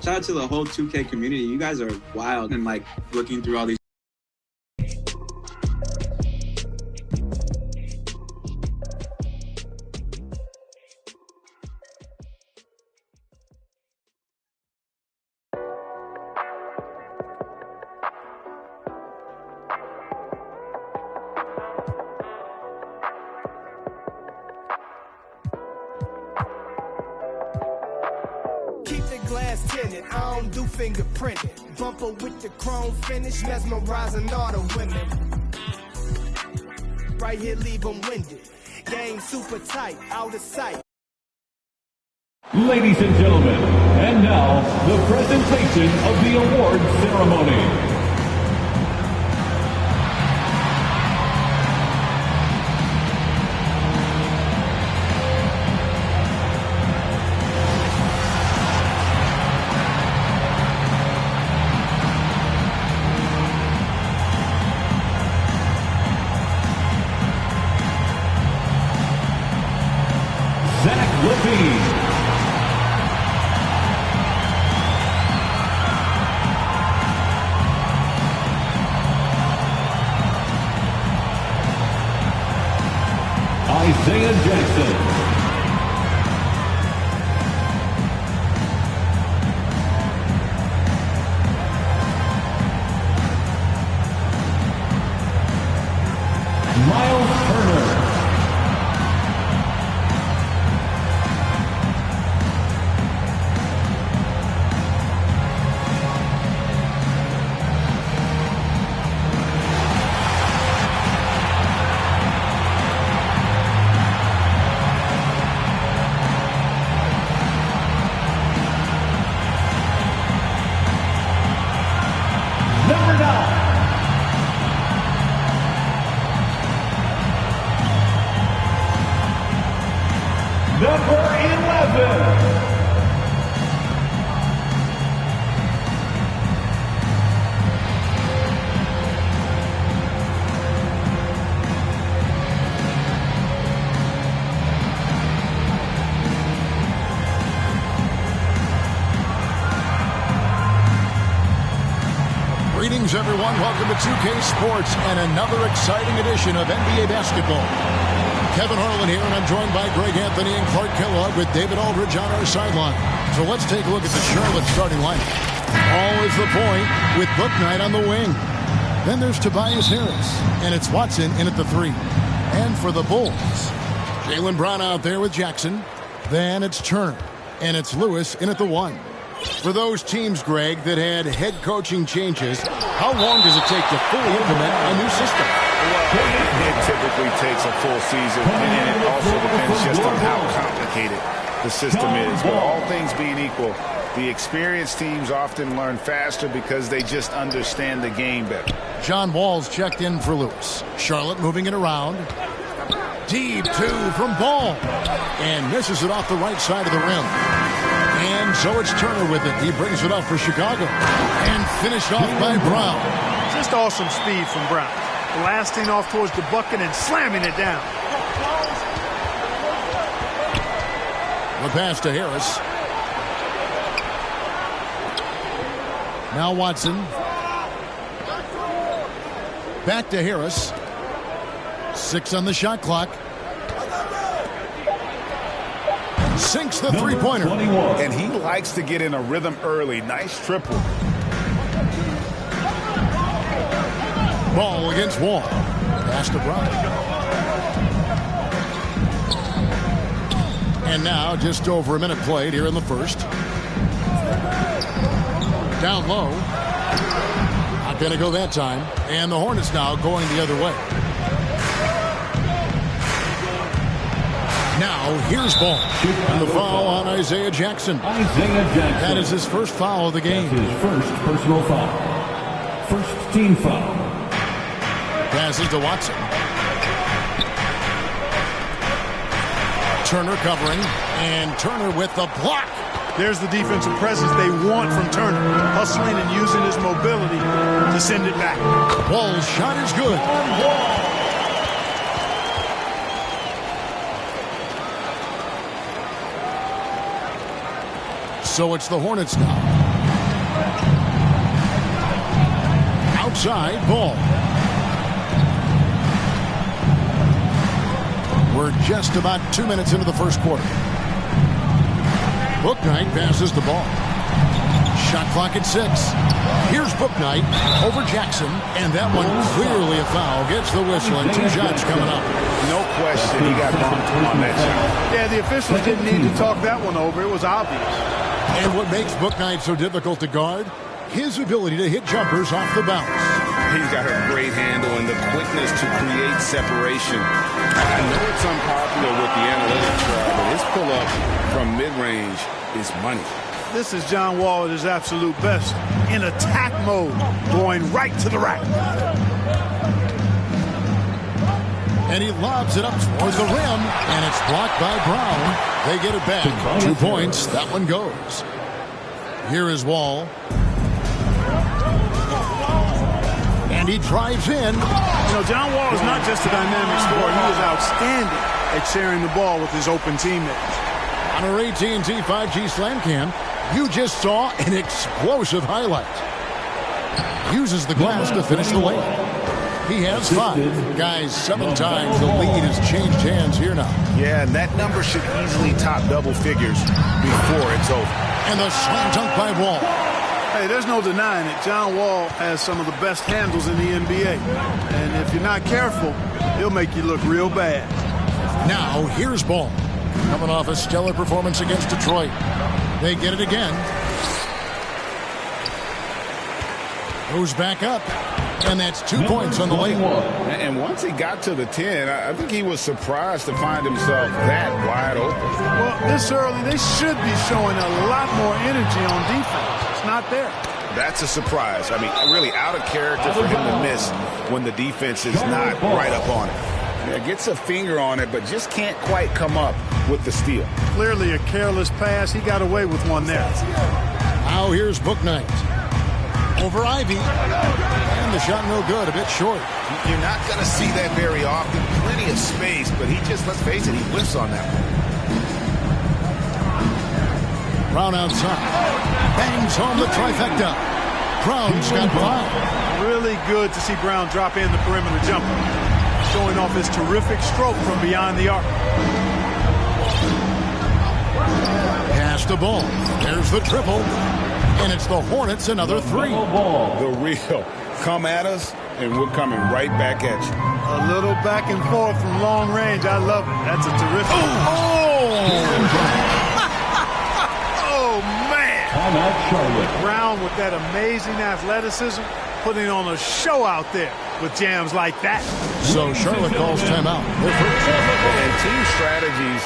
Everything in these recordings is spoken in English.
Shout out to the whole 2K community. You guys are wild and like looking through all these. Glass tinted, I don't do fingerprinting. Bumper with the chrome finish, mesmerizing all the women. Right here, leave them winded. Game super tight, out of sight. Ladies and gentlemen, and now the presentation of the award ceremony. Isaiah Jackson. Miles Turner. Number 11. Greetings, everyone. Welcome to 2K Sports and another exciting edition of NBA basketball. Kevin Harlan here, and I'm joined by Greg Anthony and Clark Kellogg with David Aldridge on our sideline. So let's take a look at the Charlotte starting lineup. Always the point with Bouknight on the wing. Then there's Tobias Harris, and it's Watson in at the 3. And for the Bulls, Jaylen Brown out there with Jackson. Then it's Turner, and it's Lewis in at the 1. For those teams, Greg, that had head coaching changes, how long does it take to fully implement a new system? It typically takes a full season, and it also depends just on how complicated the system is. But all things being equal, the experienced teams often learn faster because they just understand the game better. John Wall's checked in for Lewis. Charlotte moving it around. Deep 2 from Ball. And misses it off the right side of the rim. And so it's Turner with it. He brings it up for Chicago. And finished off by Brown. Just awesome speed from Brown. Blasting off towards the bucket and slamming it down. The pass to Harris. Now Watson. Back to Harris. 6 on the shot clock. Sinks the three-pointer. And he likes to get in a rhythm early. Nice triple. Ball against Wall. Pass to Brown. And now just over a minute played here in the first. Down low. Not going to go that time. And the Hornets now going the other way. Now here's Ball. And the foul on Isaiah Jackson. That is his first foul of the game. That's his first personal foul. First team foul. Passes to Watson. Turner covering. And Turner with the block. There's the defensive presence they want from Turner. Hustling and using his mobility to send it back. Wall's shot is good. So it's the Hornets now. outside, ball. We're just about 2 minutes into the first quarter. Bouknight passes the ball. Shot clock at 6. Here's Bouknight over Jackson, and that one clearly a foul. Gets the whistle, and 2 shots coming up. No question, he got bumped on that shot. Yeah, the officials didn't need to talk that one over. It was obvious. And what makes Bouknight so difficult to guard? His ability to hit jumpers off the bounce. He's got a great handle and the quickness to create separation. I know it's unpopular with the analytics crowd, but his pull-up from mid-range is money. This is John Wall at his absolute best. In attack mode, going right to the rack. And he lobs it up towards the rim, and it's blocked by Brown. They get it back. 2 points. That one goes. Here is Wall. And he drives in. You know, John Wall is not just a dynamic scorer. He is outstanding at sharing the ball with his open teammates. On our AT&T 5G Slam Cam, you just saw an explosive highlight. Uses the glass to finish the layup. He has 5. Guys, 7 times the lead has changed hands here now. Yeah, and that number should easily top double figures before it's over. And the slam dunk by Wall. Hey, there's no denying it. John Wall has some of the best handles in the NBA. And if you're not careful, he'll make you look real bad. Now, here's Ball. Coming off a stellar performance against Detroit. They get it again. Goes back up. And that's 2 points on the layup. And once he got to the 10, I think he was surprised to find himself that wide open. Well, this early, they should be showing a lot more energy on defense. It's not there. That's a surprise. I mean, really out of character for him to miss when the defense is not right up on it. Yeah, gets a finger on it, but just can't quite come up with the steal. Clearly a careless pass. He got away with one there. Now here's Bouknight. Over Ivy. And the shot no good, a bit short. You're not going to see that very often. Plenty of space, but he just, let's face it, he whiffs on that one. Brown outside. Bangs home the trifecta. Brown's got 5. Really good to see Brown drop in the perimeter jumper. Showing off his terrific stroke from beyond the arc. Pass the ball. There's the triple. And it's the Hornets another 3. The real. Come at us, and we're coming right back at you. A little back and forth from long range. I love it. That's a terrific. Oh, man. Timeout, Charlotte. Brown with that amazing athleticism, putting on a show out there with jams like that. So Charlotte calls timeout. And team strategies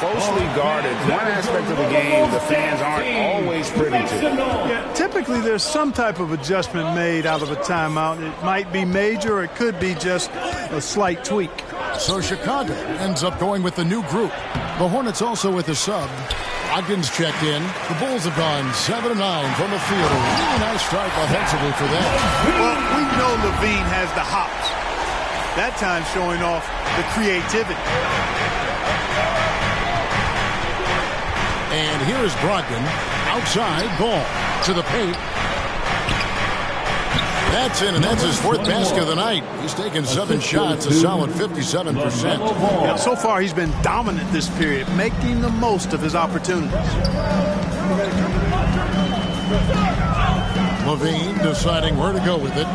closely guarded. One aspect of the game the fans aren't always privy to. Yeah, typically there's some type of adjustment made out of a timeout. It might be major, or it could be just a slight tweak. So Chicago ends up going with the new group. The Hornets also with a sub. Ogden's checked in. The Bulls have gone 7-9 from the field. A really nice strike offensively for them. Well, we know Levine has the hops. That time showing off the creativity. And here is Brogdon. Outside, ball to the paint. That's in, and that's his 4th basket of the night. He's taken 7 shots, a solid 57%. Yeah, so far, he's been dominant this period, making the most of his opportunities. Levine deciding where to go with it.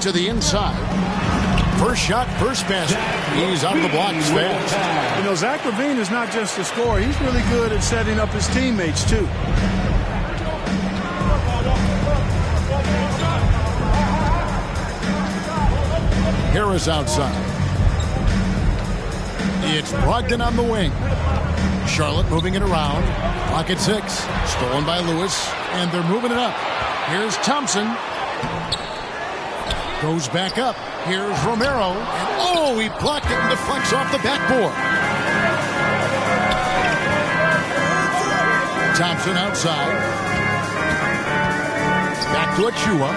To the inside. First shot, first basket. He's out of the blocks fast. You know, Zach LaVine is not just a scorer. He's really good at setting up his teammates, too. Harris outside. It's Brogdon on the wing. Charlotte moving it around. Clock at 6. Stolen by Lewis. And they're moving it up. Here's Thompson. Goes back up. Here's Romero. And he blocked it and deflects off the backboard. Thompson outside. Back to Achua.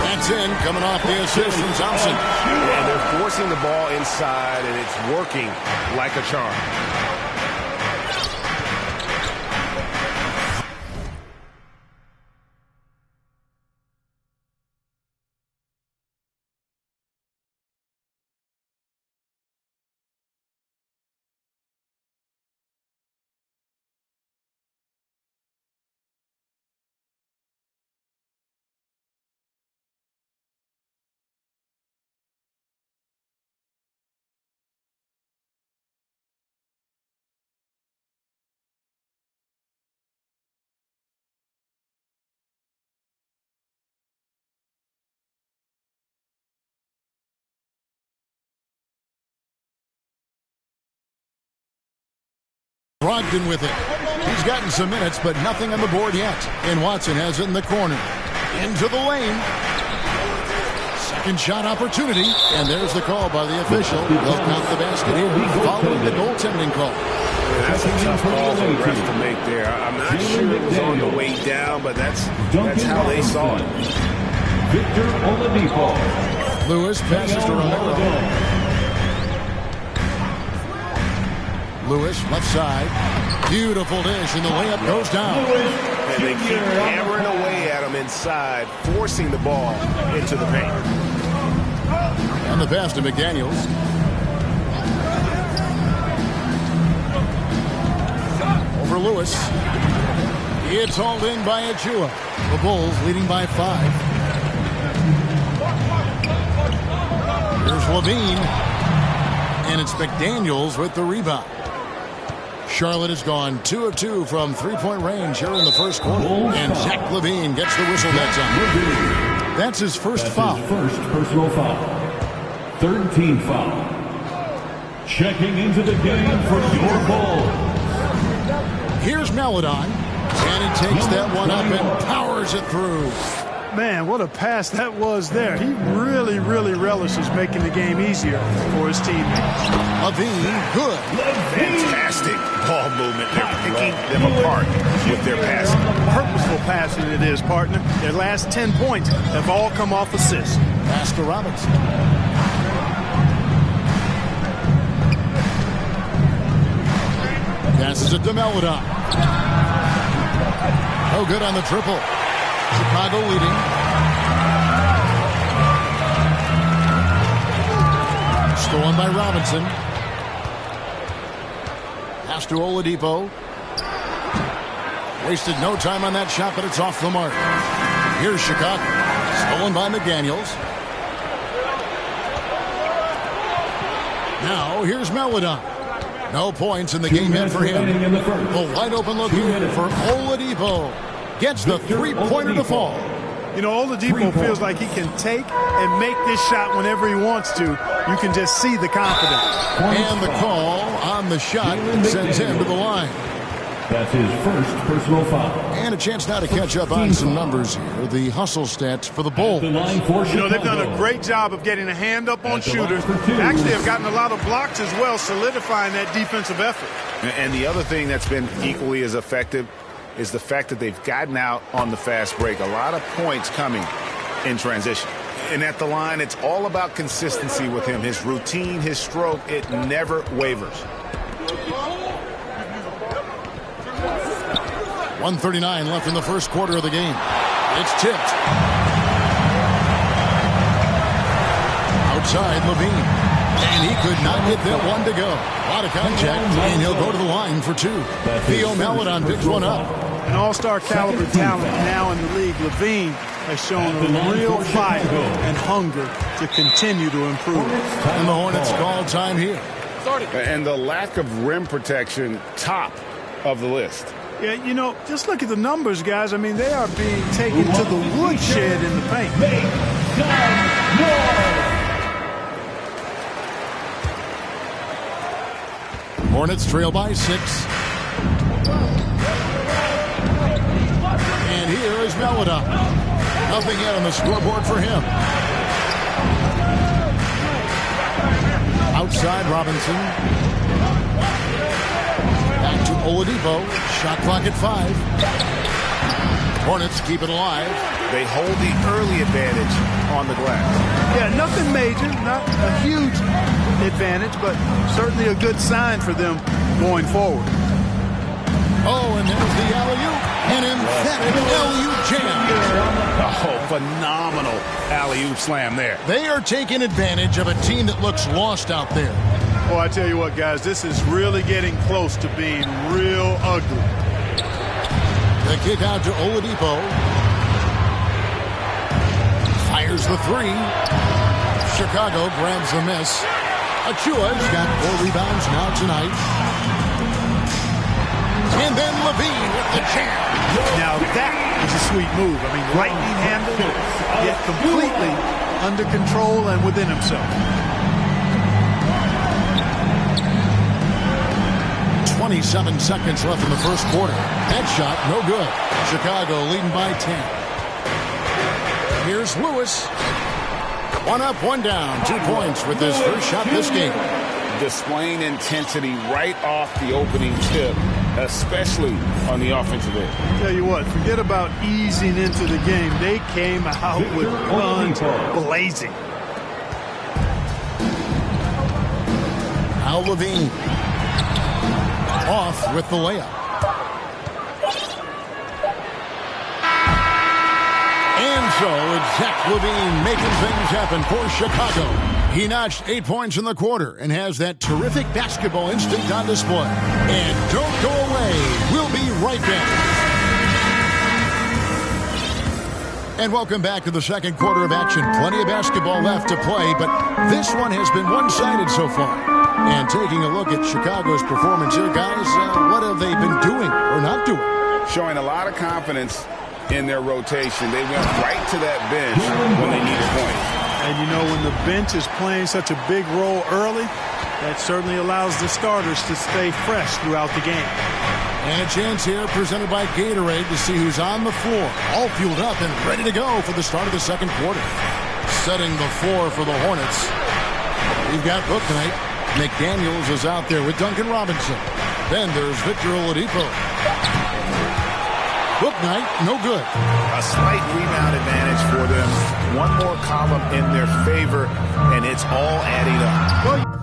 That's in, coming off the assist from Thompson. Yeah, they're forcing the ball inside, and it's working like a charm. Brogdon with it. He's gotten some minutes, but nothing on the board yet. And Watson has it in the corner. Into the lane. Second shot opportunity. And there's the call by the official. They'll count the basket following the goaltending call. That's a tough call for the ref to make there. I'm not sure it was on the way down, but that's how they saw it. Victor Oladipo. Lewis passes to Romero. Lewis, left side. Beautiful dish, and the layup goes down. And they keep hammering away at him inside, forcing the ball into the paint. And the pass to McDaniels. Over Lewis. It's hauled in by Achua. The Bulls leading by 5. Here's Levine. And it's McDaniels with the rebound. Charlotte has gone 2 of 2 from three-point range here in the first quarter. And Zach Levine gets the whistle that time. That's his first foul. His first personal foul. Third team foul. Checking into the game for your Bulls. Here's Melodon. And he takes that one up and powers it through. Man, what a pass that was there. He really, really relishes making the game easier for his teammates. Levine, good. Fantastic ball movement. They're picking them apart with their passing. Purposeful passing it is, partner. Their last 10 points have all come off assists. Pass to Robinson. Passes it to Melodon. No good on the triple. Chicago leading. Stolen by Robinson. Pass to Oladipo. Wasted no time on that shot, but it's off the mark. Here's Chicago. Stolen by McDaniels. Now here's Melodon. No points in the game yet for him. The wide open look here for Oladipo. Gets the three-pointer to fall. You know, Oladipo feels like he can take and make this shot whenever he wants to. You can just see the confidence. And the call on the shot sends him to the line. That's his first personal foul. And a chance now to catch up on some numbers here. The hustle stats for the Bulls. You know, they've done a great job of getting a hand up on shooters. Actually, have gotten a lot of blocks as well, solidifying that defensive effort. And the other thing that's been equally as effective is the fact that they've gotten out on the fast break. A lot of points coming in transition. And at the line, it's all about consistency with him. His routine, his stroke, it never wavers. 1:39 left in the first quarter of the game. It's tipped. Outside Levine. And he could not get that one to go. A lot of contact, and he'll go to the line for 2. Theo Melodon picks one up. An all-star caliber talent now in the league. Levine has shown a real fire and hunger to continue to improve. And the Hornets call time here. And the lack of rim protection, top of the list. Yeah, you know, just look at the numbers, guys. I mean, they are being taken to the woodshed in the paint. Hornets trail by 6. And here is Melodon. Nothing yet on the scoreboard for him. Outside Robinson. Back to Oladipo. Shot clock at 5. Hornets keep it alive. They hold the early advantage on the glass. Yeah, nothing major, not a huge advantage, but certainly a good sign for them going forward. Oh, and there's the alley-oop. An emphatic alley-oop jam. Oh, phenomenal alley-oop slam there. They are taking advantage of a team that looks lost out there. Oh, I tell you what, guys, this is really getting close to being real ugly. The kick out to Oladipo. Fires the 3. Chicago grabs the miss. Achua's got 4 rebounds now tonight. And then Levine with the jam. Now that is a sweet move. I mean, lightning handled, yet completely under control and within himself. 7 seconds left in the first quarter. That shot, no good. Chicago leading by 10. Here's Lewis. 1 up, 1 down. 2 points with his first shot this game. Displaying intensity right off the opening tip, especially on the offensive end. Tell you what, forget about easing into the game. They came out with guns blazing. Al Levine off with the layup. And so it's Zach Levine making things happen for Chicago. He notched 8 points in the quarter and has that terrific basketball instinct on display. And don't go away. We'll be right back. And welcome back to the second quarter of action. Plenty of basketball left to play, but this one has been one-sided so far. And taking a look at Chicago's performance here, guys, what have they been doing or not doing? Showing a lot of confidence in their rotation. They went right to that bench when they needed points. And you know, when the bench is playing such a big role early, that certainly allows the starters to stay fresh throughout the game. And a chance here presented by Gatorade to see who's on the floor. All fueled up and ready to go for the start of the second quarter. Setting the floor for the Hornets. We've got Book tonight. McDaniels is out there with Duncan Robinson. Then there's Victor Oladipo. Book night, no good. A slight rebound advantage for them. One more column in their favor, and it's all adding up.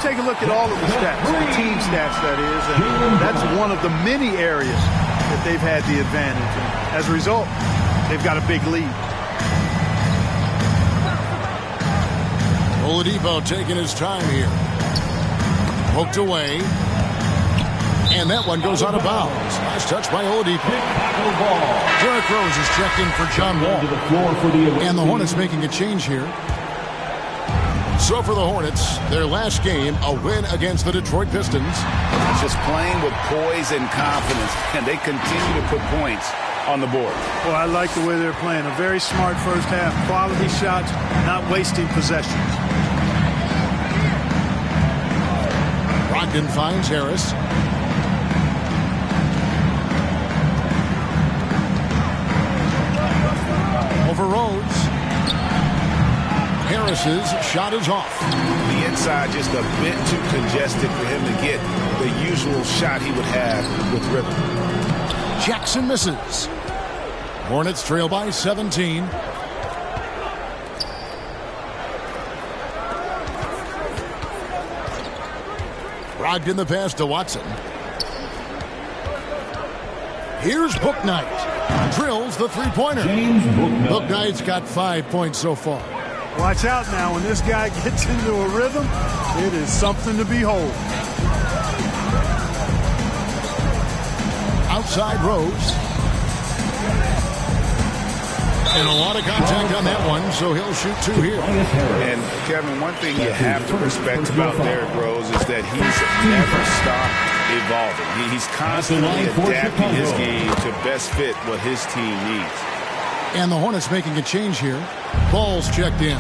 Take a look at all of the stats, the team stats, that is, and that's one of the many areas that they've had the advantage. And as a result, they've got a big lead. Oladipo taking his time here. Poked away. And that one goes out of bounds. Nice touch by Oladipo. Derrick Rose is checked in for John Wall. And the Hornets making a change here. So for the Hornets, their last game, a win against the Detroit Pistons. Just playing with poise and confidence, and they continue to put points on the board. Well, I like the way they're playing. A very smart first half. Quality shots, not wasting possessions. Brogdon finds Harris. Over Rose. Harris's shot is off. The inside just a bit too congested for him to get the usual shot he would have with rhythm. Jackson misses. Hornets trail by 17. Brogdon the pass to Watson. Here's Bouknight. Drills the three-pointer. Bouknight's got 5 points so far. Watch out now. When this guy gets into a rhythm, it is something to behold. Outside Rose. And a lot of contact on that one, so he'll shoot 2 here. And, Kevin, one thing you have to respect about Derrick Rose is that he's never stopped evolving. He's constantly adapting his game to best fit what his team needs. And the Hornets making a change here. Ball's checked in.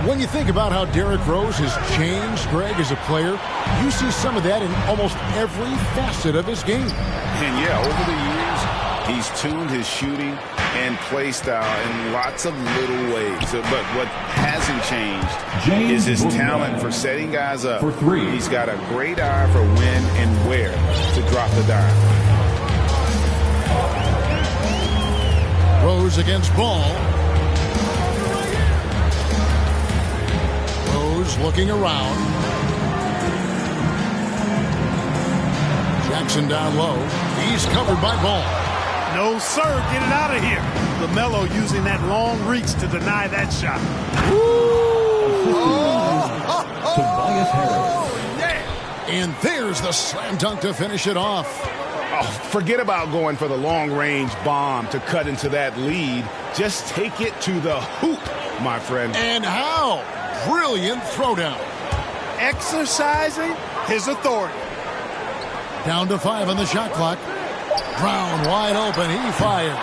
When you think about how Derrick Rose has changed, Greg, as a player, you see some of that in almost every facet of his game. And, yeah, over the years, he's tuned his shooting and play style in lots of little ways. But what hasn't changed is his talent for setting guys up. For 3. He's got a great eye for when and where to drop the dime. Rose against Ball. Rose looking around. Jackson down low. He's covered by Ball. No, sir. Get it out of here. MLO using that long reach to deny that shot. Woo! Tobias Harris. And there's the slam dunk to finish it off. Oh, forget about going for the long-range bomb to cut into that lead. Just take it to the hoop, my friend. And how? Brilliant throwdown. Exercising his authority. Down to 5 on the shot clock. Brown wide open. He fires.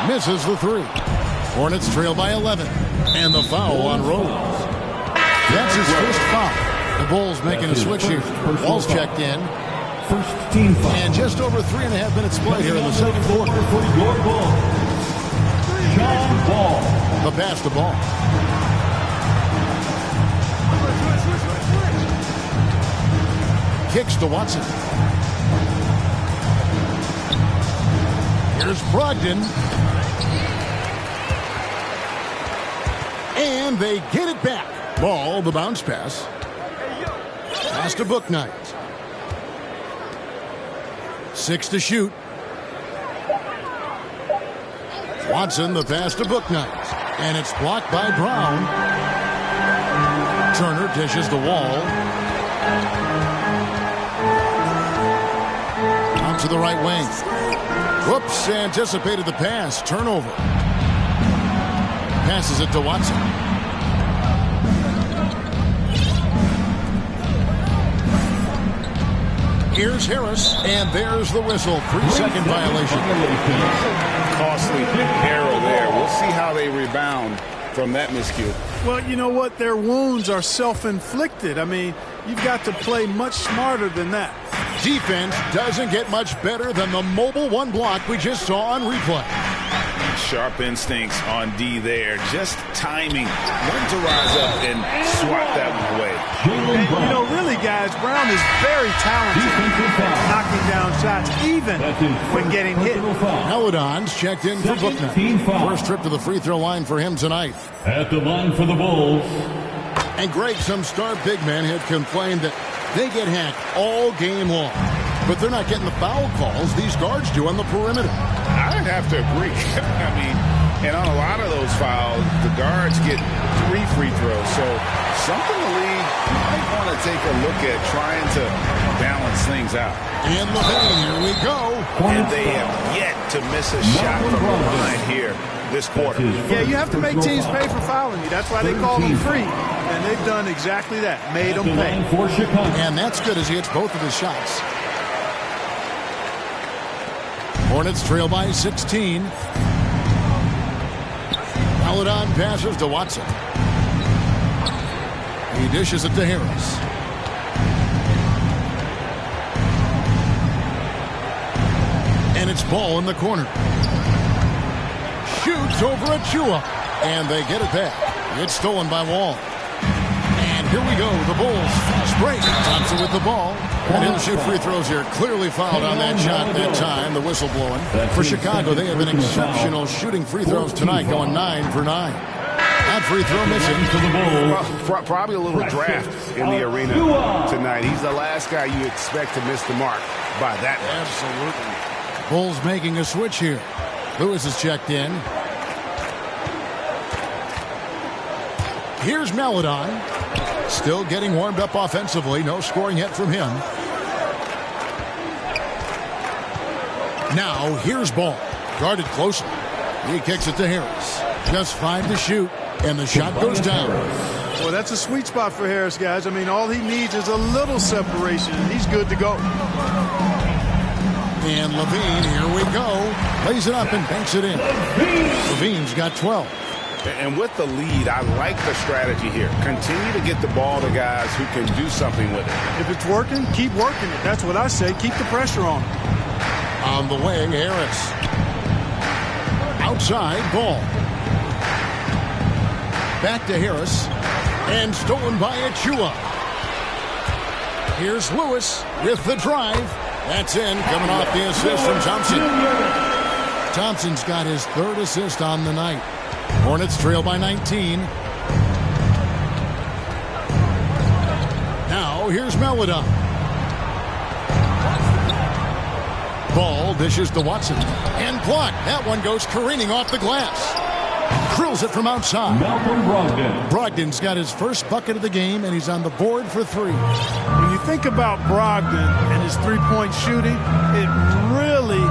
Misses the 3. Hornets trail by 11. And the foul on Rose. That's his first foul. The Bulls making a switch here. Wall's checked in. First team foul. And just over 3.5 minutes played here in the second quarter. For your ball. John Ball. The pass to Ball. Kicks to Watson. Here's Brogdon. And they get it back. Ball, the bounce pass. Pass to Bouknight. 6 to shoot. Watson, the pass to Bouknight. And it's blocked by Brown. Turner dishes the Wall. Out to the right wing. Whoops, anticipated the pass. Turnover. Passes it to Watson. Here's Harris, and there's the whistle. 3-second violation. Costly error there. We'll see how they rebound from that miscue. Well, you know what? Their wounds are self-inflicted. I mean, you've got to play much smarter than that. Defense doesn't get much better than the mobile one block we just saw on replay. Sharp instincts on D there. Just timing when to rise up and swat that one away. And, you know, really, guys, Brown is very talented at knocking down shots, even when getting hit. Melodon's checked in for Bouknight. First trip to the free throw line for him tonight. At the line for the Bulls. And Greg, some star big men had complained that they get hacked all game long. But they're not getting the foul calls these guards do on the perimeter. I'd have to agree. I mean, and on a lot of those fouls, the guards get 3 free throws. So something the league might want to take a look at trying to balance things out. And LaVine, here we go. And they have yet to miss a shot from behind here this quarter. Yeah, you have to make teams pay for fouling you. That's why they call them free. And they've done exactly that. Made them pay. And that's good as he hits both of his shots. Hornets trail by 16. Melodon passes to Watson. He dishes it to Harris. And it's Ball in the corner. Shoots over Achua. And they get it back. It's stolen by Wall. And here we go. The Bulls fast break. Thompson with the ball. And he'll shoot free throws here. Clearly fouled on that shot that time. The whistle blowing. For Chicago, they have been exceptional shooting free throws tonight, going 9 for 9. That free throw missing for the Bulls. Probably a little draft in the arena tonight. He's the last guy you expect to miss the mark by that much. Absolutely. Bulls making a switch here. Lewis is checked in. Here's Melodon. Still getting warmed up offensively. No scoring yet from him. Now here's Ball. Guarded closely. He kicks it to Harris. Just 5 to shoot. And the shot goes down. Well, that's a sweet spot for Harris, guys. I mean, all he needs is a little separation. He's good to go. And LaVine, here we go. Lays it up and banks it in. LaVine's got 12. And with the lead, I like the strategy here. Continue to get the ball to guys who can do something with it. If it's working, keep working it. That's what I say. Keep the pressure on. On the wing, Harris. Outside, Ball. Back to Harris. And stolen by Achua. Here's Lewis with the drive. That's in, coming off the assist from Thompson. Thompson's got his 3rd assist on the night. Hornets trail by 19. Now here's Melodon. Ball dishes to Watson. And blocked. That one goes careening off the glass. Drills it from outside. Malcolm Brogdon. Brogdon's got his first bucket of the game, and he's on the board for 3. When you think about Brogdon and his three-point shooting, it really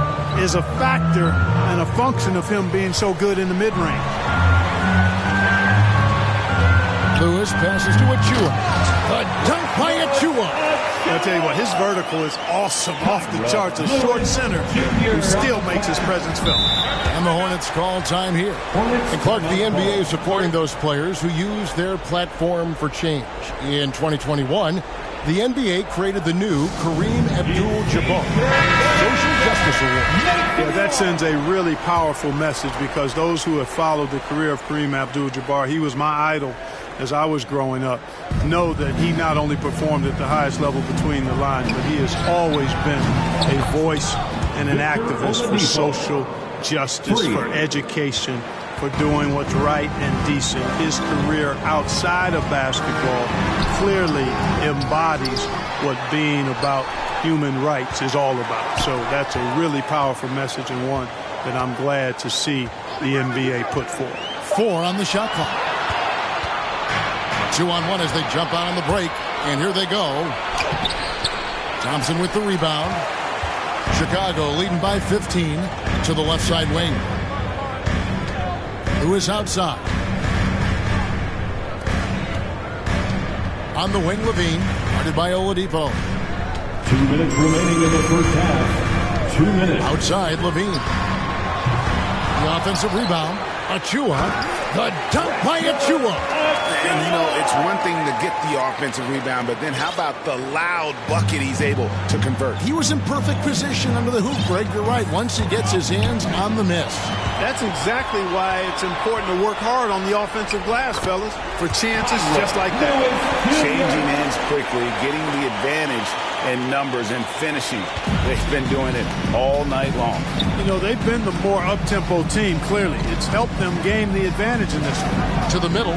is a factor and a function of him being so good in the mid-range. Lewis passes to Achua. The dunk by Achua. I'll tell you what, his vertical is awesome, off the charts. A short center who still makes his presence felt. And the Hornets call time here. And Clark, the NBA is supporting those players who use their platform for change. In 2021, the NBA created the new Kareem Abdul-Jabbar Social Justice Award. Yeah, that sends a really powerful message because those who have followed the career of Kareem Abdul-Jabbar, he was my idol as I was growing up, know that he not only performed at the highest level between the lines, but he has always been a voice and an activist for social justice, for education, for doing what's right and decent. His career outside of basketball clearly embodies what being about human rights is all about. So that's a really powerful message, and one that I'm glad to see the NBA put forth. 4 on the shot clock. 2-on-1 as they jump out on the break. And here they go. Thompson with the rebound. Chicago leading by 15 to the left side wing. Lewis outside. On the wing, Levine. Guarded by Oladipo. 2 minutes remaining in the first half. 2 minutes. Outside, Levine. The offensive rebound. Achua. The dunk by Achua. And, you know, it's one thing to get the offensive rebound, but then how about the loud bucket he's able to convert? He was in perfect position under the hoop, Greg. You're right. Once he gets his hands on the miss. That's exactly why it's important to work hard on the offensive glass, fellas, for chances just like that. Changing ends quickly, getting the advantage in numbers and finishing. They've been doing it all night long. You know, they've been the more up-tempo team, clearly. It's helped them gain the advantage in this one. To the middle.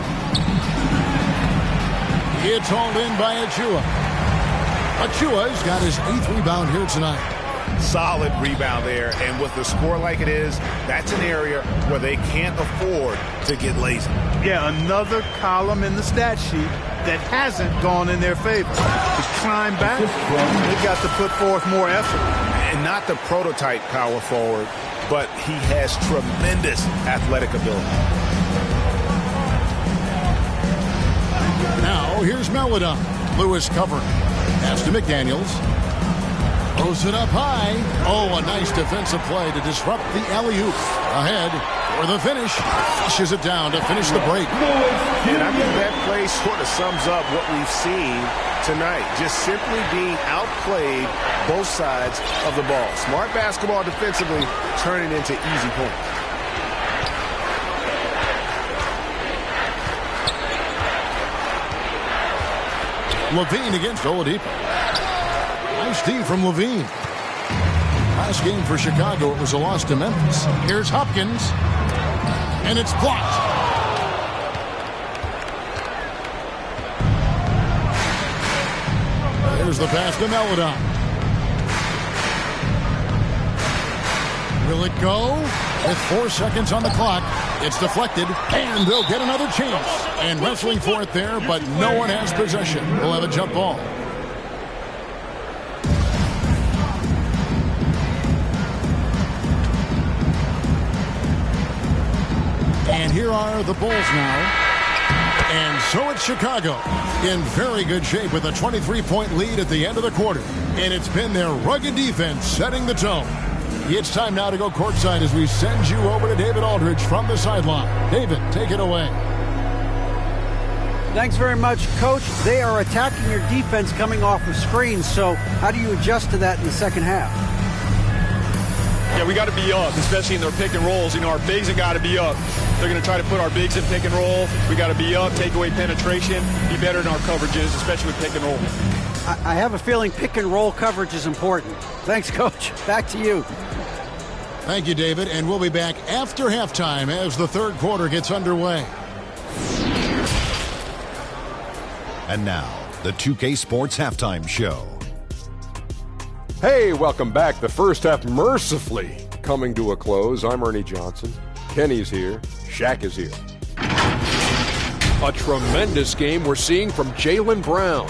It's hauled in by Achua. Achua's got his 8th rebound here tonight. Solid rebound there, and with the score like it is, that's an area where they can't afford to get lazy. Yeah, another column in the stat sheet that hasn't gone in their favor. To climb back, they've got to put forth more effort. And not the prototype power forward, but he has tremendous athletic ability. Now, here's Melodon. Lewis covering. Pass to McDaniels. Throws it up high. Oh, a nice defensive play to disrupt the alley-oop. Ahead for the finish. Flushes it down to finish the break. And I think that play sort of sums up what we've seen tonight. Just simply being outplayed both sides of the ball. Smart basketball defensively, turning into easy points. Levine against Oladipo. Nice D from Levine. Last game for Chicago, it was a loss to Memphis. Here's Hopkins. And it's blocked. There's the pass to Melodon. Will it go? With 4 seconds on the clock, it's deflected, and they'll get another chance. And wrestling for it there, but no one has possession. We'll have a jump ball. And here are the Bulls now. And so it's Chicago in very good shape with a 23-point lead at the end of the quarter. And it's been their rugged defense setting the tone. It's time now to go courtside as we send you over to David Aldridge from the sideline. David, take it away. Thanks very much, Coach. They are attacking your defense coming off of screens, so how do you adjust to that in the second half? Yeah, we got to be up, especially in their pick and rolls. You know, our bigs have got to be up. They're going to try to put our bigs in pick and roll. We got to be up, take away penetration, be better in our coverages, especially with pick and roll. I have a feeling pick and roll coverage is important. Thanks, Coach. Back to you. Thank you, David, and we'll be back after halftime as the third quarter gets underway. And now, the 2K Sports Halftime Show. Hey, welcome back. The first half mercifully coming to a close. I'm Ernie Johnson. Kenny's here. Shaq is here. A tremendous game we're seeing from Jaylen Brown.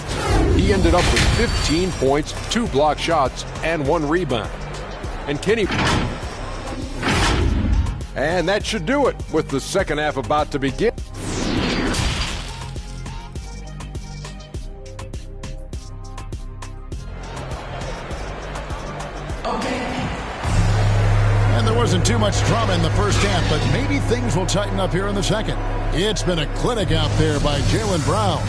He ended up with 15 points, 2 block shots, and 1 rebound. And Kenny... And that should do it with the second half about to begin. And there wasn't too much drama in the first half, but maybe things will tighten up here in the second. It's been a clinic out there by Jaylen Brown.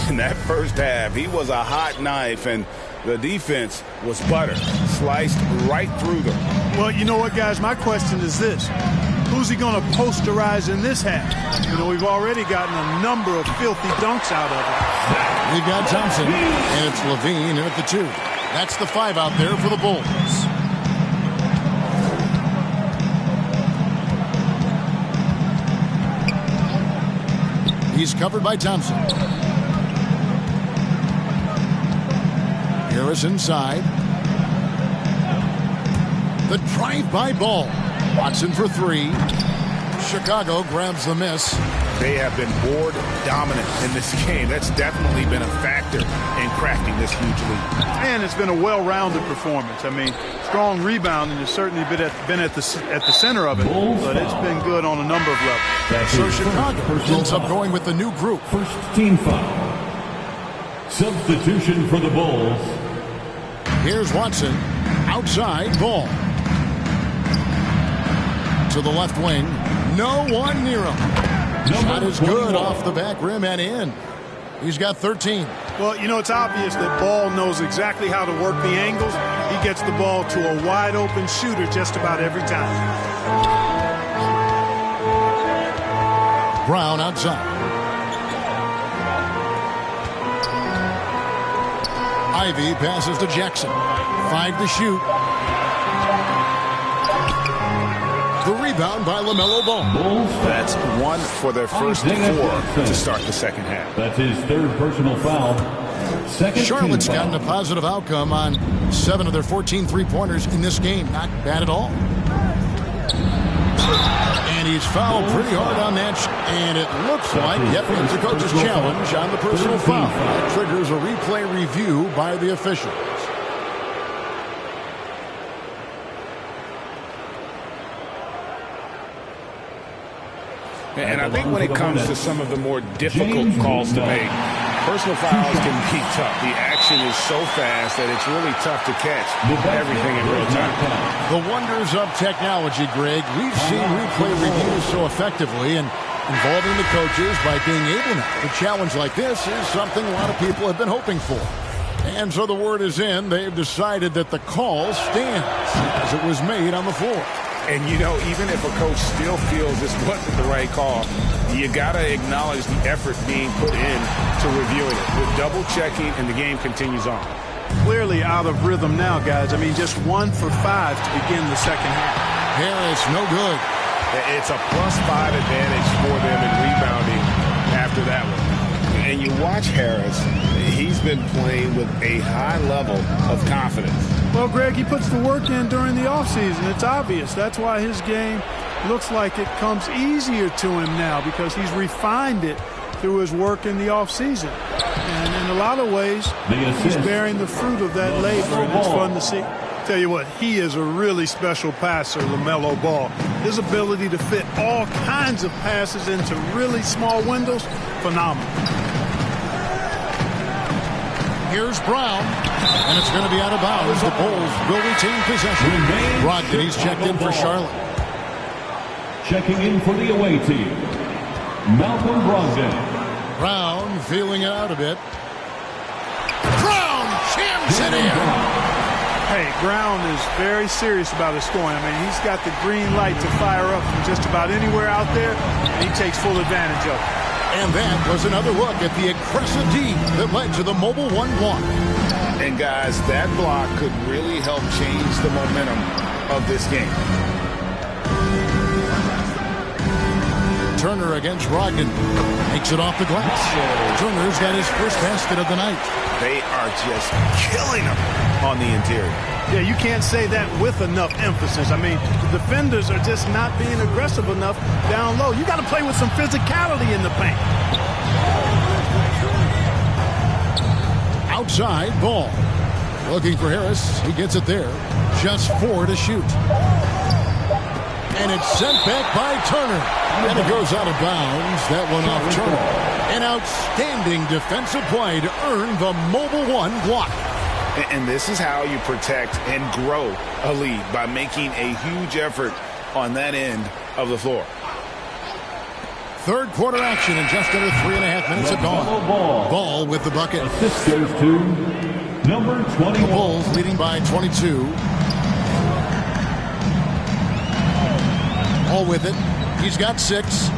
In that first half, he was a hot knife, and the defense was butter, sliced right through them. Well, you know what, guys? My question is this. Who's he going to posterize in this half? You know, we've already gotten a number of filthy dunks out of it. We've got Thompson, and it's Levine in at the 2. That's the 5 out there for the Bulls. He's covered by Thompson. Harris inside. The drive-by ball. Watson for 3. Chicago grabs the miss. They have been board dominant in this game. That's definitely been a factor in cracking this huge lead. And it's been a well-rounded performance. I mean, strong rebounding has certainly been at the center of it, but it's been good on a number of levels. So Chicago ends up going with the new group. First team foul. Substitution for the Bulls. Here's Watson. Outside ball. To the left wing. No one near him. Shot is good off the back rim and in. He's got 13. Well, you know, it's obvious that Ball knows exactly how to work the angles. He gets the ball to a wide-open shooter just about every time. Brown outside. Ivy passes to Jackson. 5 to shoot. The rebound by LaMelo Ball. That's 1 for their first 4 to start the second half. That's his 3rd personal foul. Second Charlotte's team foul. gotten a positive outcome on 7 of their 14 three-pointers in this game. Not bad at all. And he's fouled pretty hard on that. And it looks like, yep, it's a coach's challenge on the personal foul. That triggers a replay review by the officials. And I think when it comes to some of the more difficult calls to make, personal fouls can be tough. The action is so fast that it's really tough to catch everything in real time. The wonders of technology, Greg. We've seen replay reviews so effectively, and involving the coaches by being able to challenge like this is something a lot of people have been hoping for. And so the word is in. They've decided that the call stands as it was made on the floor. And, you know, even if a coach still feels this wasn't the right call, you got to acknowledge the effort being put in to reviewing it. With double-checking, and the game continues on. Clearly out of rhythm now, guys. I mean, just 1 for 5 to begin the second half. Harris, no good. It's a +5 advantage for them in rebounding after that one. And you watch Harris, he's been playing with a high level of confidence. Well, Greg, he puts the work in during the offseason. It's obvious. That's why his game looks like it comes easier to him now, because he's refined it through his work in the offseason. And in a lot of ways, he's bearing the fruit of that labor, and it's fun to see. Tell you what, he is a really special passer, LaMelo Ball. His ability to fit all kinds of passes into really small windows, phenomenal. Here's Brown, and it's going to be out of bounds. The Bulls will retain possession. Brogdon's checked in for Charlotte. Checking in for the away team, Malcolm Brogdon. Brown feeling it out a bit. Brown jams it in. Hey, Brown is very serious about his scoring. I mean, he's got the green light to fire up from just about anywhere out there, and he takes full advantage of it. And that was another look at the aggressive D that led to the mobile 1 block. And, guys, that block could really help change the momentum of this game. Turner against Brogdon. Makes it off the glass. Turner's got his first basket of the night. They are just killing him on the interior. Yeah, you can't say that with enough emphasis. I mean, the defenders are just not being aggressive enough down low. You got to play with some physicality in the paint. Outside, Ball. Looking for Harris. He gets it there. Just 4 to shoot. And it's sent back by Turner. And it goes out of bounds. That one off Turner. An outstanding defensive play to earn the Mobile One block. And this is how you protect and grow a lead, by making a huge effort on that end of the floor. Third quarter action in just under 3.5 minutes have gone. Ball with the bucket. Assist goes to number 21. The Bulls leading by 22. Ball with it. He's got 6.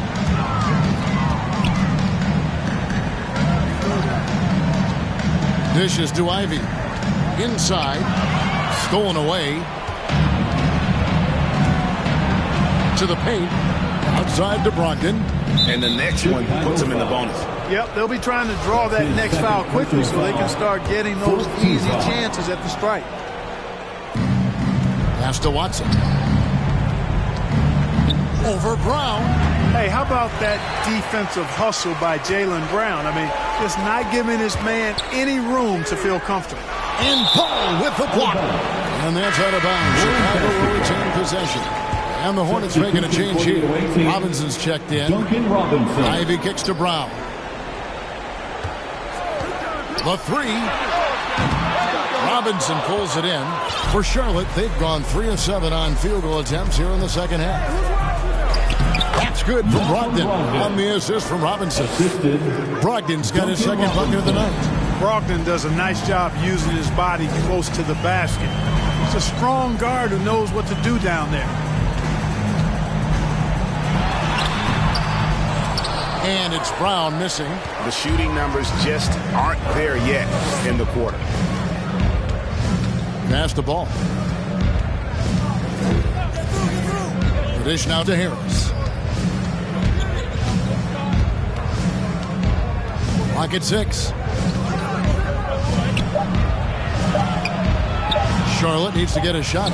Dishes to Ivy. Inside. Stolen away. To the paint. Outside to Brogdon. And the next one puts him in the bonus. Yep, they'll be trying to draw that next foul quickly so they can start getting those easy chances at the strike. Pass to Watson. Over Brown. Hey, how about that defensive hustle by Jaylen Brown? I mean, just not giving this man any room to feel comfortable. And Ball with the block. And that's out of bounds. Chicago will retain possession. And the Hornets making a change here. Robinson's checked in. Duncan Robinson. Ivy kicks to Brown. The 3. Robinson pulls it in. For Charlotte, they've gone 3 of 7 on field goal attempts here in the second half. That's good from Brogdon on the assist from Robinson. Brogdon's got his second bucket of the night. Brogdon does a nice job using his body close to the basket. He's a strong guard who knows what to do down there. And it's Brown missing. The shooting numbers just aren't there yet in the quarter. Pass the ball. The dish now to Harris. Clock at 6. Charlotte needs to get a shot.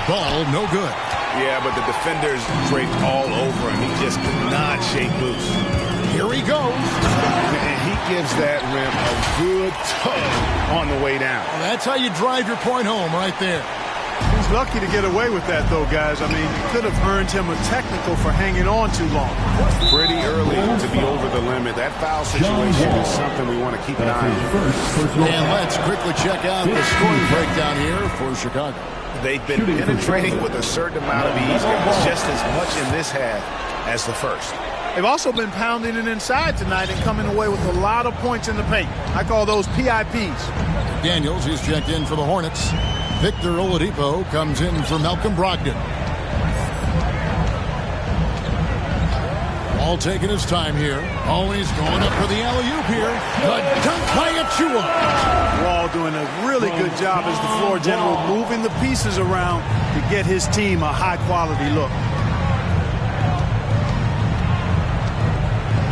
Ball no good. Yeah, but the defenders draped all over him. He just could not shake loose. Here he goes. And he gives that rim a good tug on the way down. Well, that's how you drive your point home right there. He's lucky to get away with that, though, guys. I mean, it could have earned him a technical for hanging on too long. Pretty early to be over the limit. That foul situation is something we want to keep an eye on. And let's quickly check out the scoring breakdown here for Chicago. They've been penetrating with a certain amount of ease, guys, just as much in this half as the first. They've also been pounding it inside tonight and coming away with a lot of points in the paint. I call those PIPs. Daniels, he's checked in for the Hornets. Victor Oladipo comes in for Malcolm Brogdon. All taking his time here. Always going up for the alley-oop here. The dunk by Achua. Wall doing a really good job as the floor general, moving the pieces around to get his team a high-quality look.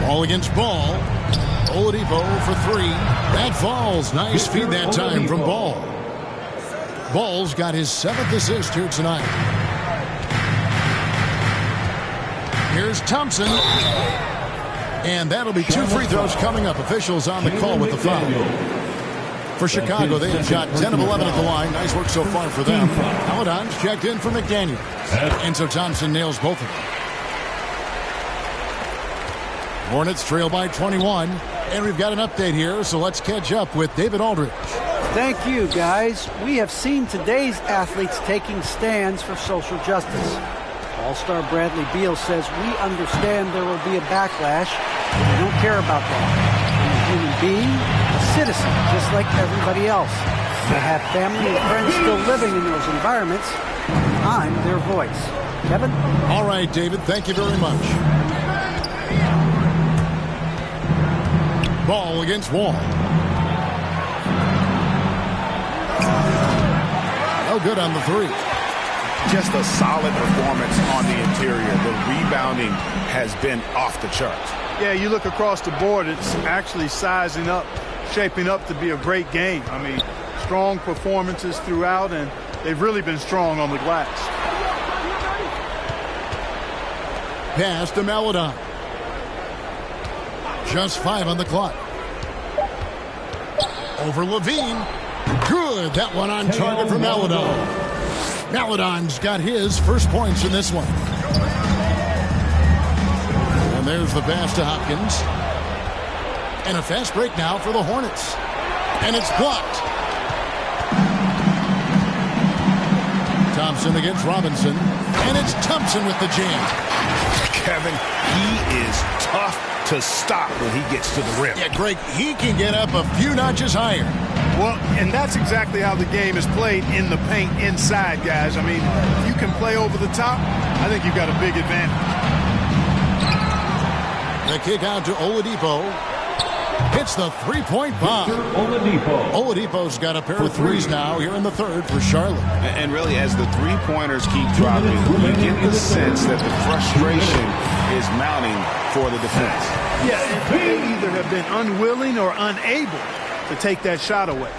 Ball against Ball. Oladipo for 3. That falls. Nice feed that time from Ball. Ball's got his 7th assist here tonight. Here's Thompson. And that'll be 2 free throws coming up. Officials on the call with the foul. For Chicago, they have shot 10 of 11 at the line. Nice work so far for them. Paladon's checked in for McDaniels. And so Thompson nails both of them. Hornets trail by 21. And we've got an update here, so let's catch up with David Aldridge. Thank you, guys. We have seen today's athletes taking stands for social justice. All-star Bradley Beal says, we understand there will be a backlash, but we don't care about that. I'm a human being, a citizen, just like everybody else. They have family and friends still living in those environments. I'm their voice. Kevin? All right, David, thank you very much. Ball against Wall. No good on the 3. just a solid performance on the interior. The rebounding has been off the charts. Yeah, you look across the board, it's actually sizing up, shaping up to be a great game. I mean, strong performances throughout, and they've really been strong on the glass. Pass to MLO. Just 5 on the clock. Over Levine. Good. That one on target for MLO. MLO's got his first points in this one. And there's the pass to Hopkins. And a fast break now for the Hornets. And it's blocked. Thompson against Robinson. And it's Thompson with the jam. Kevin, he is tough to stop when he gets to the rim. Yeah, Greg, he can get up a few notches higher. Well, and that's exactly how the game is played in the paint inside, guys. I mean, if you can play over the top, I think you've got a big advantage. The kick out to Oladipo. Hits the three-point bomb. Oladipo's got a pair of threes now here in the third for Charlotte. And really, as the three-pointers keep dropping, you get the sense that the frustration is mounting for the defense. Yeah, they either have been unwilling or unable to take that shot away.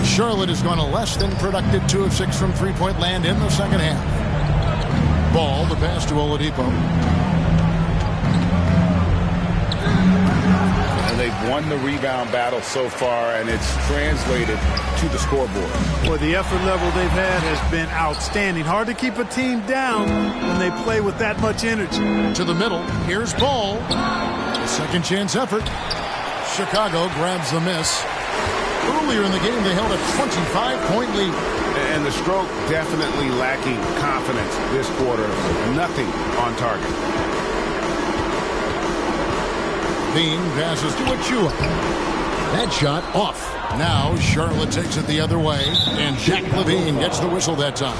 Charlotte has gone a less than productive 2 of 6 from three-point land in the second half. Ball, the pass to Oladipo. And they've won the rebound battle so far, and it's translated to the scoreboard. Well, the effort level they've had has been outstanding. Hard to keep a team down when they play with that much energy. To the middle. Here's Ball. A second chance effort. Chicago grabs the miss. Earlier in the game, they held a 25-point lead. And the stroke definitely lacking confidence this quarter. Nothing on target. Bean passes to Achua. That shot off. Now Charlotte takes it the other way, and Zach LaVine gets the whistle that time.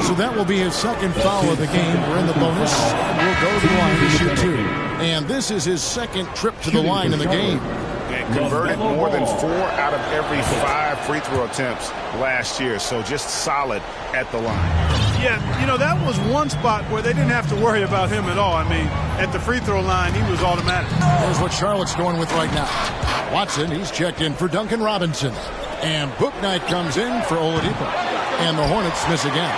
So that will be his second foul of the game. We're in the bonus. We'll go to the line to shoot 2. And this is his second trip to the line in the game. And converted more than 4 out of every 5 free throw attempts last year. So just solid at the line. Yeah, you know, that was one spot where they didn't have to worry about him at all. I mean, at the free throw line, he was automatic. Here's what Charlotte's going with right now. Watson, he's checked in for Duncan Robinson. And Bouknight comes in for Oladipo. And the Hornets miss again.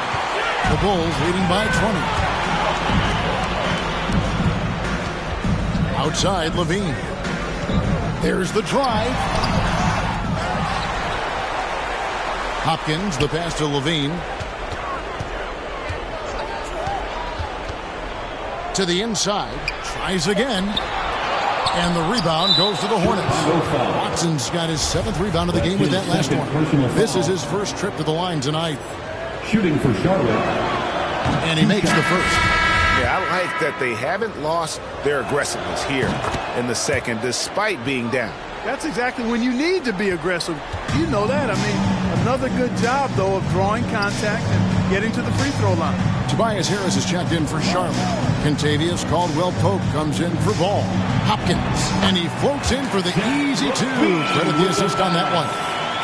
The Bulls leading by 20. Outside, Levine. There's the drive. Hopkins, the pass to Levine. To the inside. Tries again. And the rebound goes to the Hornets. Watson's got his 7th rebound of the game with that last one. This is his first trip to the line tonight. Shooting for Charlotte. And he makes the first. Yeah, I like that they haven't lost their aggressiveness here in the second, despite being down. That's exactly when you need to be aggressive. You know that. I mean, another good job, though, of drawing contact and getting to the free throw line. Tobias Harris is checked in for Charlotte. Contavious Caldwell-Pope comes in for Ball. Hopkins, and he floats in for the easy 2. Credit the assist on that one.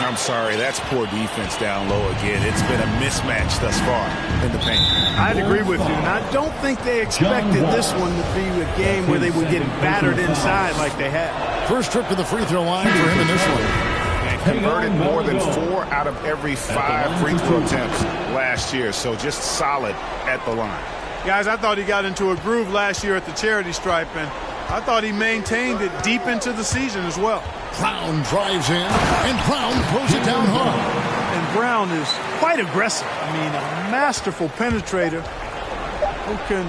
I'm sorry, that's poor defense down low again. It's been a mismatch thus far in the paint. I'd agree with you, and I don't think they expected this one to be a game where they would get battered inside like they had. First trip to the free throw line for him in this one. And converted more than 4 out of every 5 free throw attempts last year, so just solid at the line. Guys, I thought he got into a groove last year at the charity stripe, and I thought he maintained it deep into the season as well. Brown drives in, and Brown pulls it down hard. And Brown is quite aggressive. I mean, a masterful penetrator who can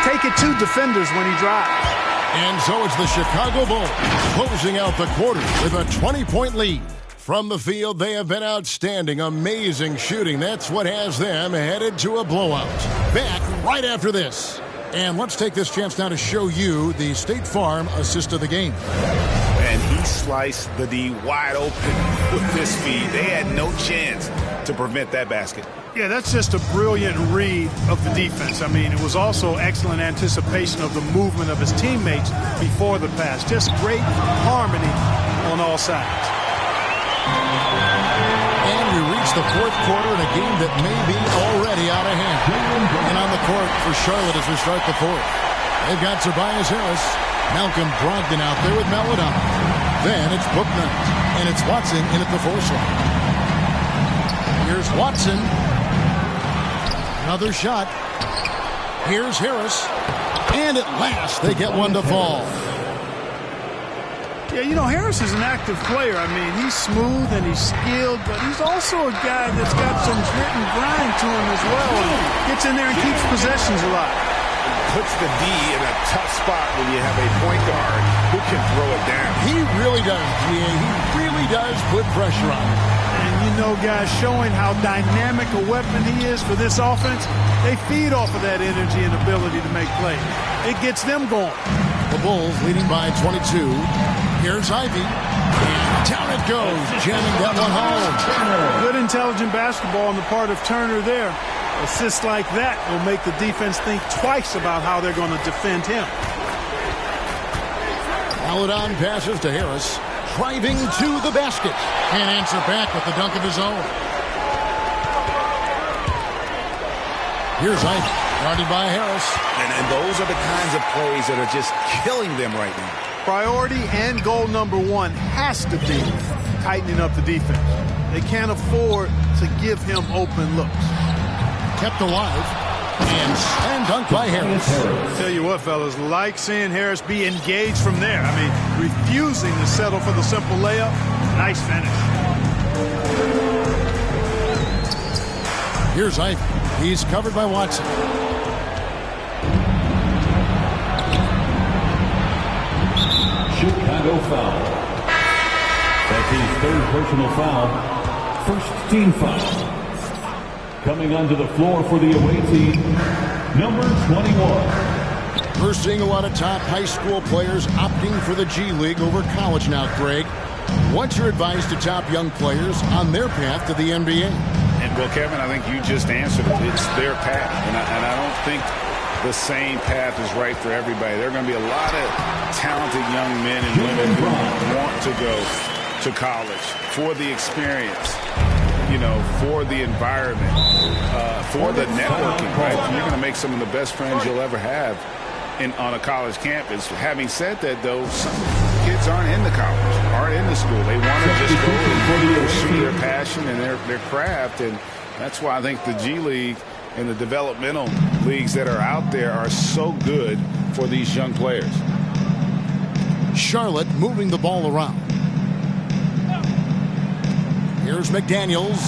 take it to defenders when he drives. And so it's the Chicago Bulls closing out the quarter with a 20-point lead. From the field, they have been outstanding, amazing shooting. That's what has them headed to a blowout. Back right after this. And let's take this chance now to show you the State Farm assist of the game. And he sliced the D wide open with this feed. They had no chance to prevent that basket. Yeah, that's just a brilliant read of the defense. I mean, it was also excellent anticipation of the movement of his teammates before the pass. Just great harmony on all sides. And we reach the fourth quarter in a game that may be already out of hand. And on the court for Charlotte as we start the fourth. They've got Tobias Harris, Malcolm Brogdon out there with MLO. Then it's Booknight, and it's Watson in at the 4 slot. Here's Watson. Another shot. Here's Harris. And at last, they get one to fall. Yeah, you know, Harris is an active player. I mean, he's smooth and he's skilled, but he's also a guy that's got some grit and grind to him as well. Gets in there and keeps possessions alive. Puts the D in a tough spot when you have a point guard who can throw it down. He really does, GA. He really does put pressure on him. And you know, guys, showing how dynamic a weapon he is for this offense, they feed off of that energy and ability to make plays. It gets them going. The Bulls leading by 22. Here's Ivy. And down it goes, jamming that one home. Good intelligent basketball on the part of Turner there. Assists like that will make the defense think twice about how they're going to defend him. Paladon passes to Harris. Driving to the basket. And answer back with the dunk of his own. Here's Ivy. Guarded by Harris. And those are the kinds of plays that are just killing them right now. Priority and goal number one has to be tightening up the defense. They can't afford to give him open looks. Kept alive. And dunked by Harris. Tell you what, fellas, like seeing Harris be engaged from there. I mean, refusing to settle for the simple layup. Nice finish. Here's Ivy. He's covered by Watson. Chicago foul. That's his third personal foul. First team foul. Coming onto the floor for the away team, number 21. We're seeing a lot of top high school players opting for the G League over college now, Greg. What's your advice to top young players on their path to the NBA? And, well, Kevin, I think you just answered it. It's their path. And I don't think the same path is right for everybody. There are going to be a lot of talented young men and women who want to go to college for the experience, you know, for the environment, for the networking, right? You're going to make some of the best friends you'll ever have on a college campus. Having said that, though, some kids aren't in the college, aren't in the school. They want to just go and pursue their passion and their craft, and that's why I think the G League and the developmental leagues that are out there are so good for these young players. Charlotte moving the ball around. Here's McDaniels.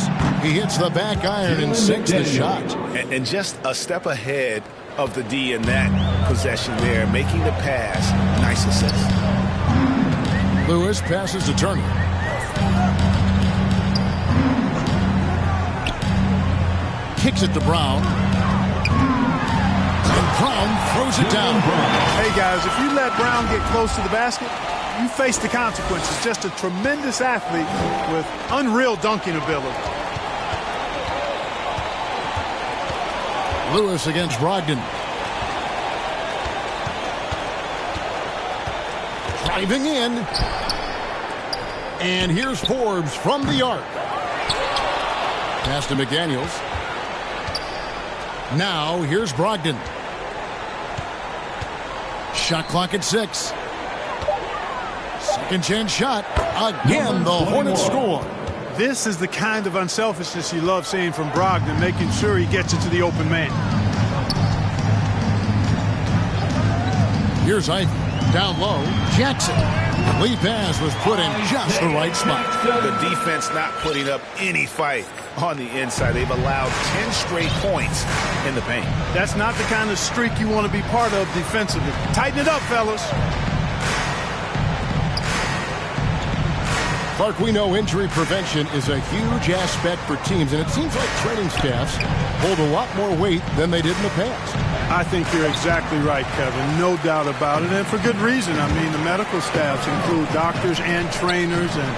He hits the back iron and sinks the shot. And just a step ahead of the D in that possession there, making the pass. Nice assist. Lewis passes to Turner. Kicks it to Brown. And Brown throws it down. Hey, guys, if you let Brown get close to the basket, you face the consequences. Just a tremendous athlete with unreal dunking ability. Lewis against Brogdon. Driving in. And here's Forbes from the arc. Pass to McDaniels. Now here's Brogdon. Shot clock at 6. Second chance shot. Again, the Hornets score. This is the kind of unselfishness you love seeing from Brogdon, making sure he gets it to the open man. Here's Ivy. Down low. Jackson. The lead pass was put in just the right spot. The defense not putting up any fight on the inside. They've allowed 10 straight points in the paint. That's not the kind of streak you want to be part of defensively. Tighten it up, fellas. Clark, we know injury prevention is a huge aspect for teams, and it seems like training staffs hold a lot more weight than they did in the past. I think you're exactly right, Kevin. No doubt about it, and for good reason. I mean, the medical staffs include doctors and trainers and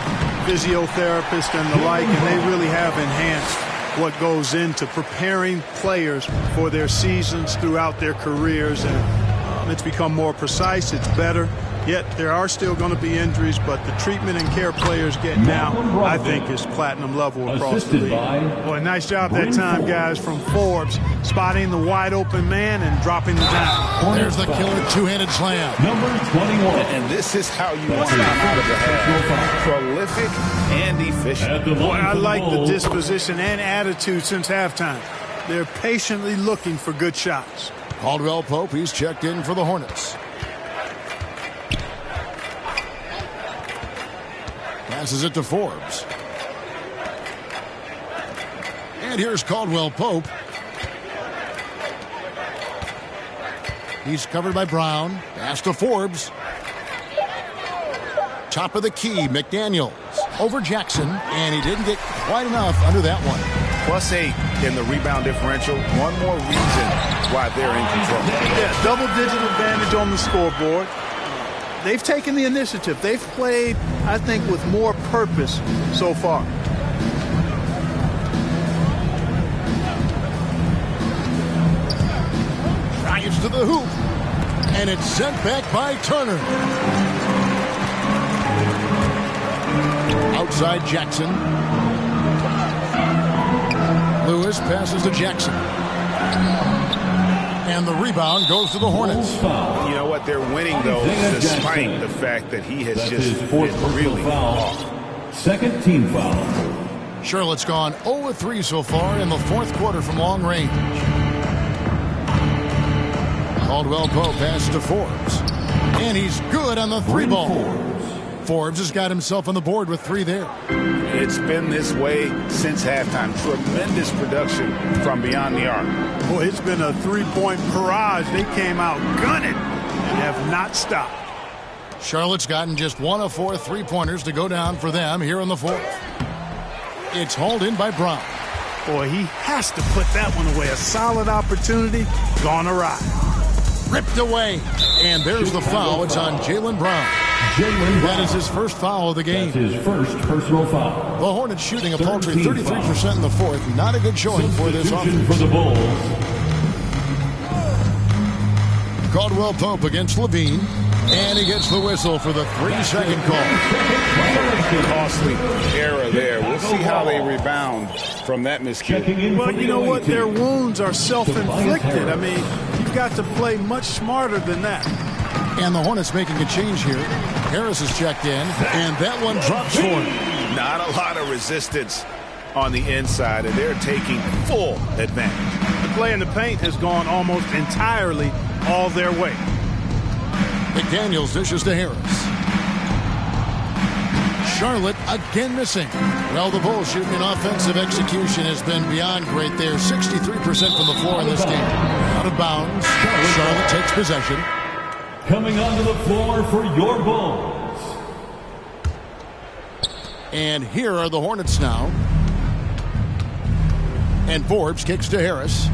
physiotherapists and the like, and they really have enhanced what goes into preparing players for their seasons throughout their careers, and it's become more precise. It's better. Yet there are still going to be injuries, but the treatment and care players get now, I think, is platinum level across the league. Boy, nice job that time, guys, from Forbes, spotting the wide open man and dropping the dime. There's the killer two-handed slam. Number 21. And this is how you want to come out of the half. Prolific and efficient. Boy, I like the disposition and attitude since halftime. They're patiently looking for good shots. Caldwell Pope, he's checked in for the Hornets. Passes it to Forbes. And here's Caldwell Pope. He's covered by Brown. Pass to Forbes. Top of the key, McDaniels. Over Jackson, and he didn't get quite enough under that one. +8 in the rebound differential. One more reason why they're in control. Yeah, double-digit advantage on the scoreboard. They've taken the initiative. They've played, I think, with more purpose so far. Drives to the hoop. And it's sent back by Turner. Outside Jackson. Lewis passes to Jackson. And the rebound goes to the Hornets. You know what? They're winning, though, despite the fact that he has just been really off. Second team foul. Charlotte's gone 0-3 so far in the fourth quarter from long range. Caldwell Pope passes to Forbes. And he's good on the three ball. Forbes has got himself on the board with 3 there. It's been this way since halftime. Tremendous production from beyond the arc. Boy, it's been a three-point barrage. They came out gunning and have not stopped. Charlotte's gotten just 1 of 4 three-pointers to go down for them here in the fourth. It's hauled in by Brown. Boy, he has to put that one away. A solid opportunity gone awry. Ripped away. And there's the foul. It's on Jaylen Brown. That is his first foul of the game. That's his first personal foul. The Hornets shooting a paltry 33% in the fourth. Not a good showing for this offense. For the Bulls. Caldwell Pope against Levine. And he gets the whistle for the 3-second call. Costly error there. We'll see how they rebound from that miscue. Well, you know what? Their wounds are self-inflicted. I mean, you've got to play much smarter than that. And the Hornets making a change here. Harris is checked in, and that one drops for him. Not a lot of resistance on the inside, and they're taking full advantage. The play in the paint has gone almost entirely all their way. McDaniels dishes to Harris. Charlotte again missing. Well, the Bulls shooting in offensive execution has been beyond great there. 63% from the floor in this game. Out of bounds. Charlotte takes possession. Coming onto the floor for your Bulls. And here are the Hornets now. And Forbes kicks to Harris.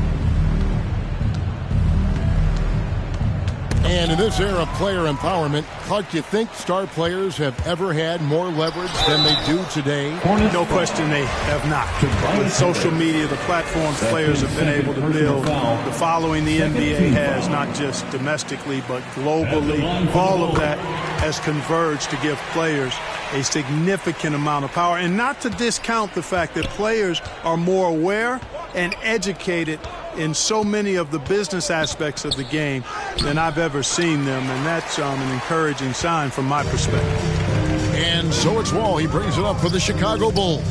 And in this era of player empowerment, Clark, do you think star players have ever had more leverage than they do today? No question they have not. With social media, the platforms players have been able to build, the following the NBA has, not just domestically, but globally, all of that has converged to give players a significant amount of power. And not to discount the fact that players are more aware and educated in so many of the business aspects of the game than I've ever seen them, and that's an encouraging sign from my perspective. And so it's Wall. He brings it up for the Chicago Bulls.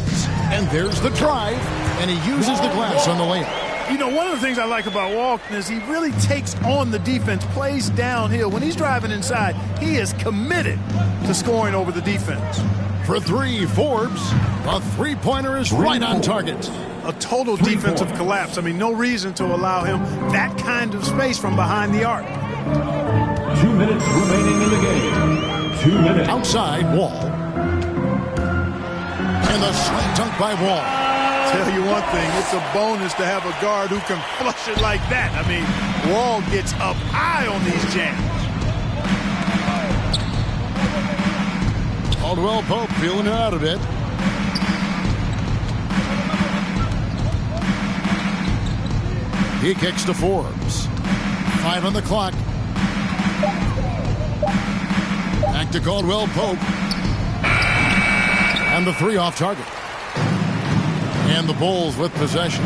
And there's the drive, and he uses the glass on the layup. You know, one of the things I like about Walton is he really takes on the defense, plays downhill. When he's driving inside, he is committed to scoring over the defense. For 3, Forbes. A three-pointer is right on target. A total defensive collapse. I mean, no reason to allow him that kind of space from behind the arc. 2 minutes remaining in the game. 2 minutes. Outside, Wall. And the slam dunk by Wall. Tell you one thing, it's a bonus to have a guard who can flush it like that. I mean, Wall gets up high on these jams. Caldwell Pope feeling it out a bit. He kicks to Forbes. 5 on the clock. Back to Caldwell Pope. And the three off target. And the Bulls with possession.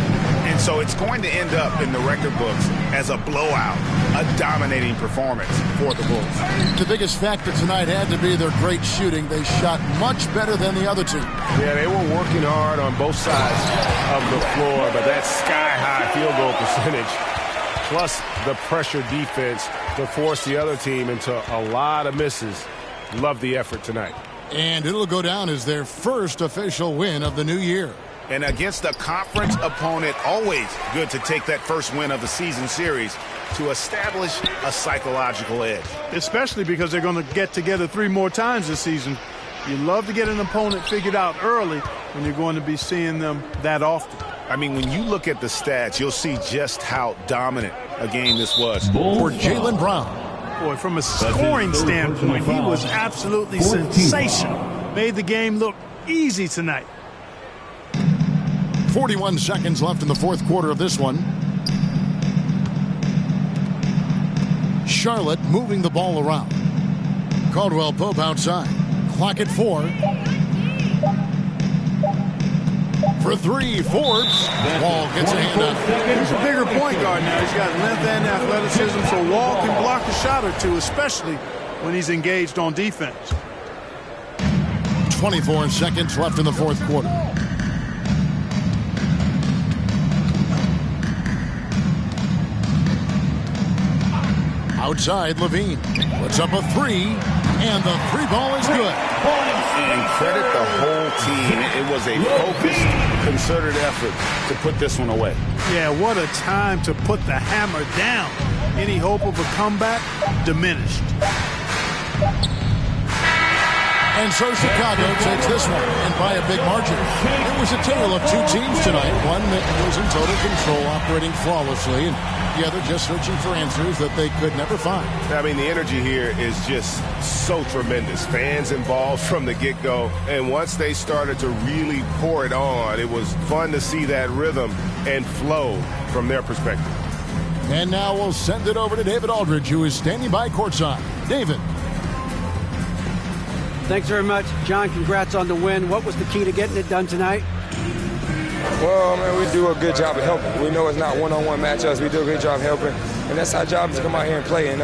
And so it's going to end up in the record books as a blowout, a dominating performance for the Bulls. The biggest factor tonight had to be their great shooting. They shot much better than the other two. Yeah, they were working hard on both sides of the floor, but that sky-high field goal percentage, plus the pressure defense to force the other team into a lot of misses. Love the effort tonight. And it'll go down as their first official win of the new year. And against a conference opponent, always good to take that first win of the season series to establish a psychological edge. Especially because they're going to get together 3 more times this season. You love to get an opponent figured out early when you're going to be seeing them that often. I mean, when you look at the stats, you'll see just how dominant a game this was. For Jaylen Brown. Boy, from a scoring standpoint, he was absolutely sensational. Made the game look easy tonight. 41 seconds left in the fourth quarter of this one. Charlotte moving the ball around. Caldwell Pope outside. Clock at 4. For 3, Forbes. Wall gets a hand up. He's a bigger point guard now. He's got length and athleticism, so Wall can block a shot or two, especially when he's engaged on defense. 24 seconds left in the fourth quarter. Outside, Levine puts up a 3, and the 3 ball is good. And credit the whole team. It was a focused, concerted effort to put this one away. Yeah, what a time to put the hammer down. Any hope of a comeback diminished. And so Chicago takes this one, and by a big margin. It was a tale of 2 teams tonight. One that was in total control, operating flawlessly, and the other just searching for answers that they could never find. I mean, the energy here is just so tremendous. Fans involved from the get-go, and once they started to really pour it on, it was fun to see that rhythm and flow from their perspective. And now we'll send it over to David Aldridge, who is standing by courtside. David. Thanks very much, John. Congrats on the win. What was the key to getting it done tonight? Well, man, we do a good job of helping. We know it's not one-on-one matchups. We do a good job helping, and that's our job, is to come out here and play. And